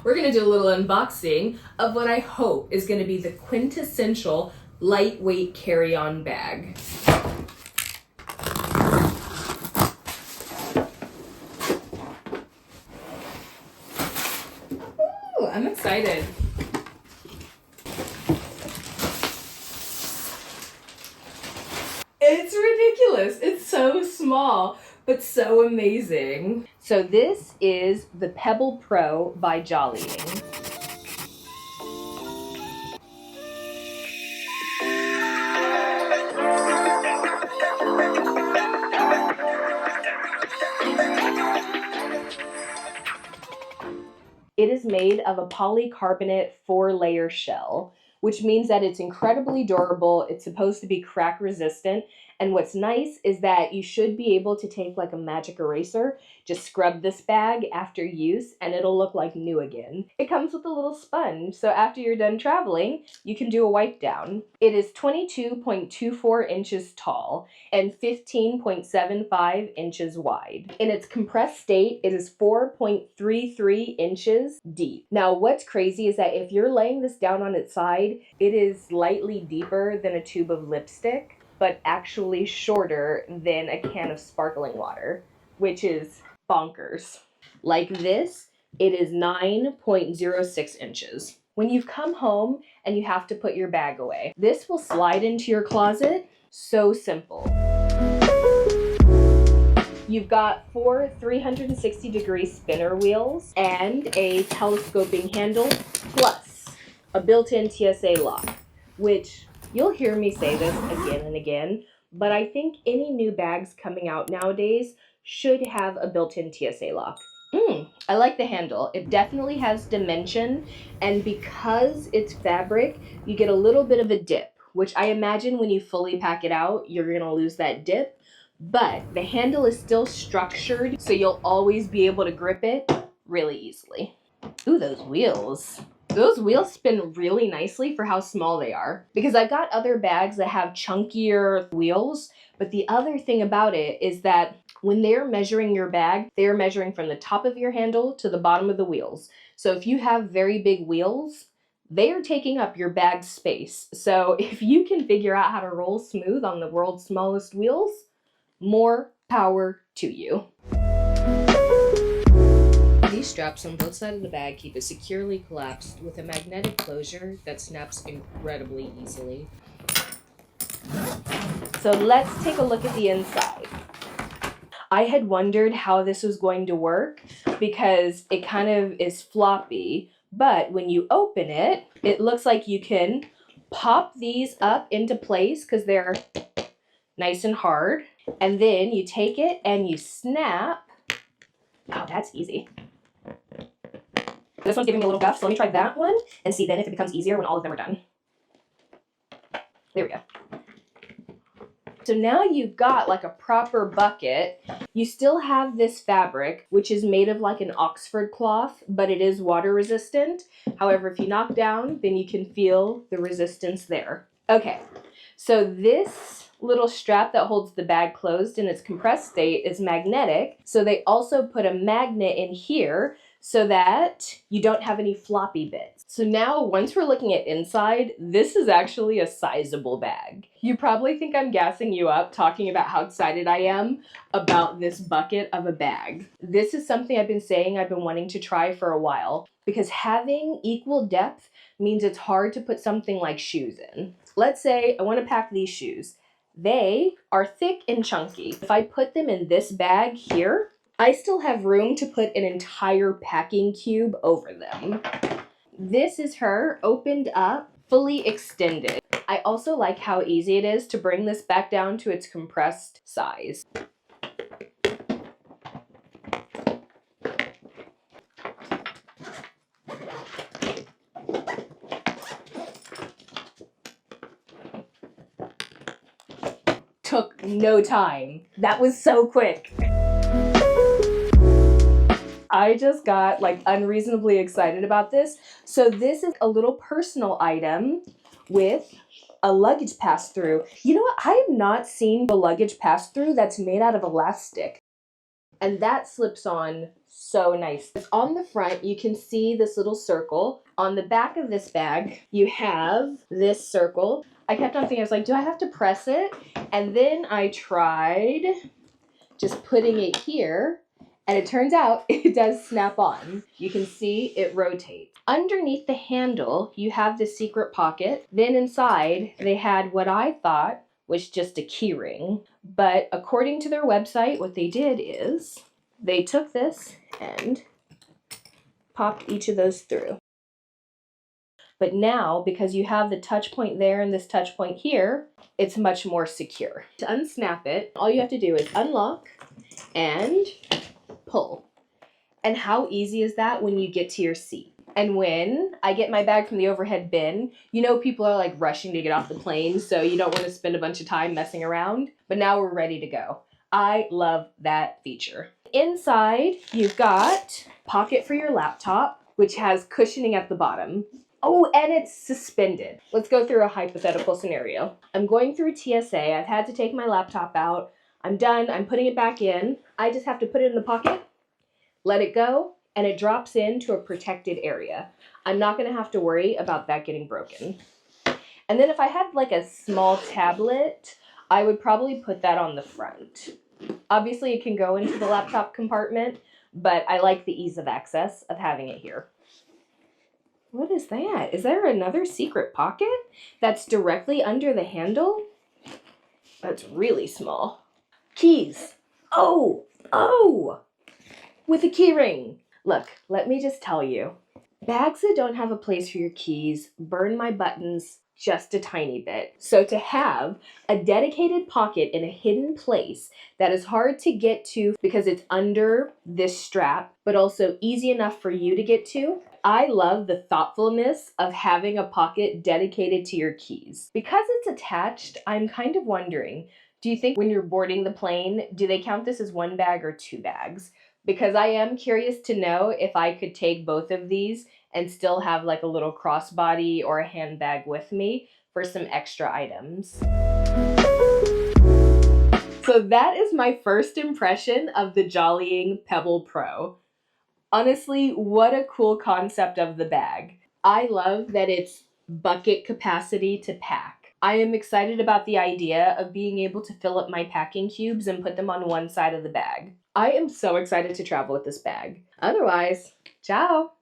we're gonna do a little unboxing of what I hope is gonna be the quintessential lightweight carry-on bag. Ooh, I'm excited. It's ridiculous. It's so small, but so amazing. So this is the Pebble Pro by Jollying. It is made of a polycarbonate 4-layer shell, which means that it's incredibly durable. It's supposed to be crack resistant. And what's nice is that you should be able to take like a magic eraser, just scrub this bag after use, and it'll look like new again. It comes with a little sponge, so after you're done traveling, you can do a wipe down. It is 22.24 inches tall and 15.75 inches wide. In its compressed state, it is 4.33 inches deep. Now, what's crazy is that if you're laying this down on its side, it is slightly deeper than a tube of lipstick, but actually shorter than a can of sparkling water, which is bonkers. Like this, it is 9.06 inches. When you've come home and you have to put your bag away, this will slide into your closet. So simple. You've got 4 360-degree spinner wheels and a telescoping handle, plus a built-in TSA lock, which you'll hear me say this again and again, but I think any new bags coming out nowadays should have a built-in TSA lock. I like the handle. It definitely has dimension, and because it's fabric, you get a little bit of a dip, which I imagine when you fully pack it out, you're gonna lose that dip, but the handle is still structured, so you'll always be able to grip it really easily. Ooh, those wheels. Those wheels spin really nicely for how small they are, because I've got other bags that have chunkier wheels, but the other thing about it is that when they're measuring your bag, they're measuring from the top of your handle to the bottom of the wheels. So if you have very big wheels, they are taking up your bag's space. So if you can figure out how to roll smooth on the world's smallest wheels, more power to you. These straps on both sides of the bag keep it securely collapsed with a magnetic closure that snaps incredibly easily. So let's take a look at the inside. I had wondered how this was going to work because it kind of is floppy, but when you open it, it looks like you can pop these up into place because they're nice and hard, and then you take it and you snap. Oh, that's easy. This one's giving me a little guff, so let me try that one and see then if it becomes easier when all of them are done. There we go. So now you've got like a proper bucket. You still have this fabric, which is made of like an Oxford cloth, but it is water resistant. However, if you knock down, then you can feel the resistance there. Okay, so this little strap that holds the bag closed in its compressed state is magnetic. So they also put a magnet in here so that you don't have any floppy bits. So now, once we're looking at inside, this is actually a sizable bag. You probably think I'm gassing you up talking about how excited I am about this bucket of a bag. This is something I've been saying I've been wanting to try for a while, because having equal depth means it's hard to put something like shoes in. Let's say I want to pack these shoes. They are thick and chunky. If I put them in this bag here, I still have room to put an entire packing cube over them. This is her opened up, fully extended. I also like how easy it is to bring this back down to its compressed size. Took no time. That was so quick. I just got like unreasonably excited about this. So this is a little personal item with a luggage pass-through. You know what? I have not seen a luggage pass-through that's made out of elastic. And that slips on so nice. On the front, you can see this little circle. On the back of this bag, you have this circle. I kept on thinking, I was like, do I have to press it? And then I tried just putting it here, and it turns out it does snap on. You can see it rotates. Underneath the handle, you have this secret pocket. Then inside, they had what I thought was just a key ring. But according to their website, what they did is they took this and popped each of those through. But now, because you have the touch point there and this touch point here, it's much more secure. To unsnap it, all you have to do is unlock and pull. And how easy is that when you get to your seat? And when I get my bag from the overhead bin, you know people are like rushing to get off the plane, so you don't want to spend a bunch of time messing around. But now we're ready to go. I love that feature. Inside, you've got a pocket for your laptop, which has cushioning at the bottom. Oh, and it's suspended. Let's go through a hypothetical scenario. I'm going through TSA. I've had to take my laptop out. I'm done. I'm putting it back in. I just have to put it in the pocket, let it go, and it drops into a protected area. I'm not going to have to worry about that getting broken. And then if I had like a small tablet, I would probably put that on the front. Obviously, it can go into the laptop compartment, but I like the ease of access of having it here. What is that? Is there another secret pocket that's directly under the handle? That's really small. Keys. Oh, with a key ring. Look, let me just tell you, bags that don't have a place for your keys burn my buttons just a tiny bit. So to have a dedicated pocket in a hidden place that is hard to get to because it's under this strap, but also easy enough for you to get to, I love the thoughtfulness of having a pocket dedicated to your keys. Because it's attached, I'm kind of wondering, do you think when you're boarding the plane, do they count this as one bag or two bags? Because I am curious to know if I could take both of these and still have like a little crossbody or a handbag with me for some extra items. So that is my first impression of the Jollying Pebble Pro. Honestly, what a cool concept of the bag. I love that it's bucket capacity to pack. I am excited about the idea of being able to fill up my packing cubes and put them on one side of the bag. I am so excited to travel with this bag. Otherwise, ciao!